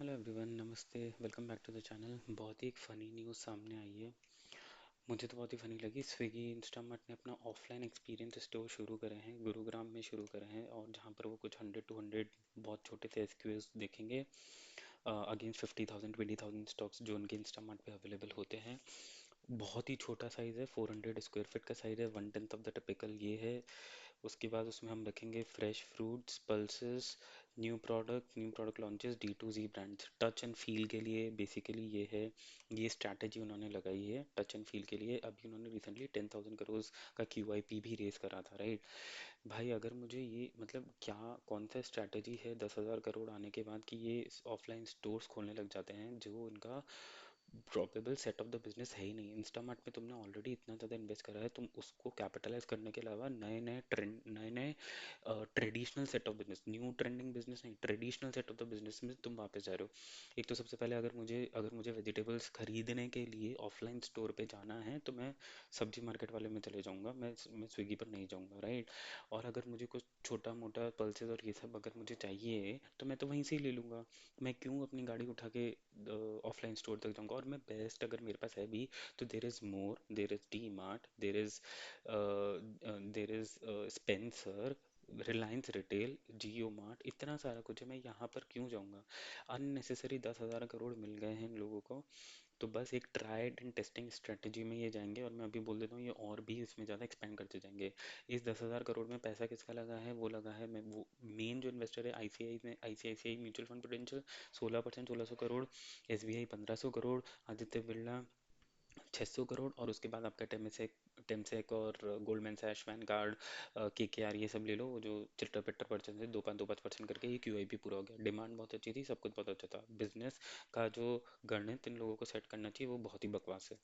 Hello everyone, नमस्ते। Welcome back to the channel. बहुत ही एक फ़नी न्यूज़ सामने आई है। मुझे तो बहुत ही फ़नी लगी। स्विगी इंस्टामार्ट ने अपना ऑफलाइन एक्सपीरियंस स्टोर शुरू करे हैं, गुरुग्राम में शुरू करे हैं, और जहाँ पर वो कुछ 100 to 100 बहुत छोटे से एसक्यूएस देखेंगे अगेंस्ट 50,000 20,000 स्टॉक्स जो उनके इंस्टामार्ट पे अवेलेबल होते हैं। बहुत ही छोटा साइज़ है, 400 स्क्वायर फीट का साइज़ है, 1/10 ऑफ द टिपिकल ये है। उसके बाद उसमें हम रखेंगे fresh fruits, pulses, new product launches, D2Z brands. Touch and feel के लिए बेसिकली ये है, ये स्ट्रैटेजी उन्होंने लगाई है टच एंड फील के लिए। अभी उन्होंने रिसेंटली 10,000 करोड़ का QIP भी रेस करा था, राइट भाई। अगर मुझे ये मतलब क्या कौन सा स्ट्रैटेजी है 10,000 करोड़ आने के बाद कि ये ऑफलाइन स्टोर्स खोलने लग जाते हैं, जो उनका प्रॉपेबल सेट ऑफ द बिजनेस है ही नहीं। इंस्टामार्ट में तुमने ऑलरेडी इतना ज़्यादा इन्वेस्ट करा है, तुम उसको कैपिटलाइज करने के अलावा नए नए ट्रेंड, नए नए traditional set of business, new trending business नहीं, traditional set of the business में तुम वापस जा रहे हो। एक तो सबसे पहले अगर मुझे वेजिटेबल्स खरीदने के लिए ऑफलाइन स्टोर पे जाना है तो मैं सब्जी मार्केट वाले में चले जाऊंगा, मैं स्विगी पर नहीं जाऊंगा, राइट। और अगर मुझे कुछ छोटा मोटा पल्सेस और ये सब अगर मुझे चाहिए तो मैं तो वहीं से ही ले लूँगा। मैं क्यों अपनी गाड़ी उठा के ऑफलाइन स्टोर तक जाऊंगा। और मैं बेस्ट अगर मेरे पास है भी तो there is more, there is D mart, there is Spencer, Reliance retail, Jio mart, इतना सारा कुछ है। मैं यहाँ पर क्यों जाऊँगा। अननेसेसरी 10,000 करोड़ मिल गए हैं इन लोगों को, तो बस एक ट्राइड एंड टेस्टिंग स्ट्रेटजी में ये जाएंगे। और मैं अभी बोल देता हूँ ये और भी इसमें ज़्यादा एक्सपेंड करते जाएंगे। इस 10,000 करोड़ में पैसा किसका लगा है, वो लगा है, मैं वो मेन जो इन्वेस्टर है ICICI ने, ICICI mutual fund potential 16%, 1600 crore, SBI 1500 crore, Aditya Birla 600 crore, और उसके बाद आपका टेमसेक और गोल्डमैन सैश, वैनगार्ड, KKR, ये सब ले लो। वो जो चिट्टर पिट्टर परसेंट है, 2-5% करके ये QIP पूरा हो गया। डिमांड बहुत अच्छी थी, सब कुछ बहुत अच्छा था। बिजनेस का जो गणित इन लोगों को सेट करना चाहिए वो बहुत ही बकवास है।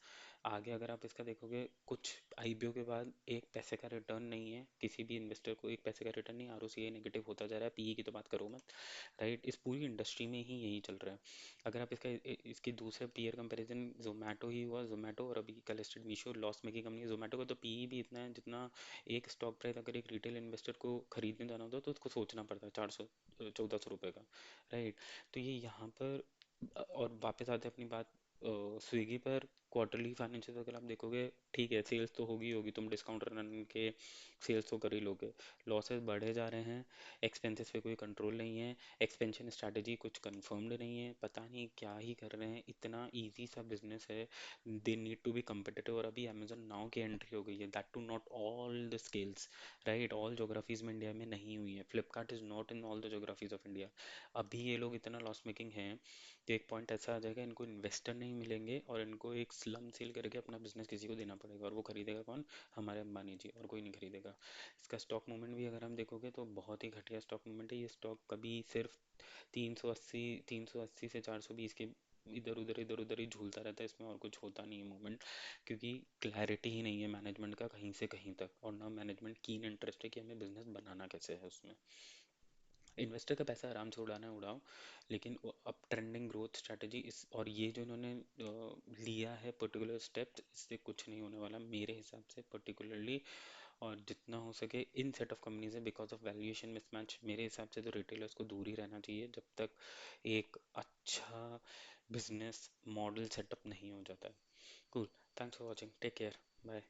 आगे अगर आप इसका देखोगे, कुछ IPO के बाद एक पैसे का रिटर्न नहीं है, किसी भी इन्वेस्टर को एक पैसे का रिटर्न नहीं। ROCA नेगेटिव होता जा रहा है, PE की तो बात करो मत, राइट। इस पूरी इंडस्ट्री में ही यही चल रहा है। अगर आप इसके दूसरे पीयर कंपैरिजन, जोमेटो ही हुआ। जोमेटो और अभी का listed Meesho loss making company है। जोमेटो का तो PE भी इतना है जितना एक स्टॉक प्राइस अगर एक रिटेल इन्वेस्टर को खरीदने जाना होता है तो उसको सोचना पड़ता है, 400 1400 रुपये का, राइट। तो ये यहाँ पर और वापस आते हैं अपनी बात स्विगी पर। क्वार्टरली फाइनेंशियल अगर आप देखोगे, ठीक है, सेल्स तो होगी होगी, तुम डिस्काउंट रन के सेल्स तो कर ही लोगे। लॉसेस बढ़े जा रहे हैं, एक्सपेंसेस पे कोई कंट्रोल नहीं है, एक्सपेंशन स्ट्रैटेजी कुछ कंफर्म्ड नहीं है, पता नहीं क्या ही कर रहे हैं। इतना इजी सा बिजनेस है, they need to be competitive। और अभी अमेजोन नाउ की एंट्री हो गई है, that too not all the scales, right. All geographies में इंडिया में नहीं हुई है। Flipkart is not in all the geographies of India. अभी ये लोग इतना लॉस मेकिंग हैं कि एक पॉइंट ऐसा आ जाएगा इनको इन्वेस्टर नहीं मिलेंगे और इनको एक स्लम सेल करके अपना बिजनेस किसी को देना पड़ेगा। और वो खरीदेगा कौन, हमारे अंबानी जी, और कोई नहीं खरीदेगा। इसका स्टॉक मूवमेंट भी अगर हम देखोगे तो बहुत ही घटिया स्टॉक मूवमेंट है। ये स्टॉक कभी सिर्फ 380 से 420 के इधर उधर ही झूलता रहता है, इसमें और कुछ होता नहीं है मूवमेंट। क्योंकि क्लैरिटी ही नहीं है मैनेजमेंट का कहीं से कहीं तक, और ना मैनेजमेंट कीन इंटरेस्ट है कि हमें बिजनेस बनाना कैसे है उसमें। इन्वेस्टर का पैसा आराम से उड़ाना है उड़ाओ, लेकिन अब ट्रेंडिंग ग्रोथ स्ट्रेटजी इस, और ये जो इन्होंने लिया है पर्टिकुलर स्टेप, इससे कुछ नहीं होने वाला मेरे हिसाब से पर्टिकुलरली। और जितना हो सके इन सेट ऑफ कंपनीज है, बिकॉज ऑफ वैल्यूएशन मिसमैच, मेरे हिसाब से तो रिटेलर्स को दूर ही रहना चाहिए जब तक एक अच्छा बिजनेस मॉडल सेटअप नहीं हो जाता है। Cool, thanks for watching, take care, bye.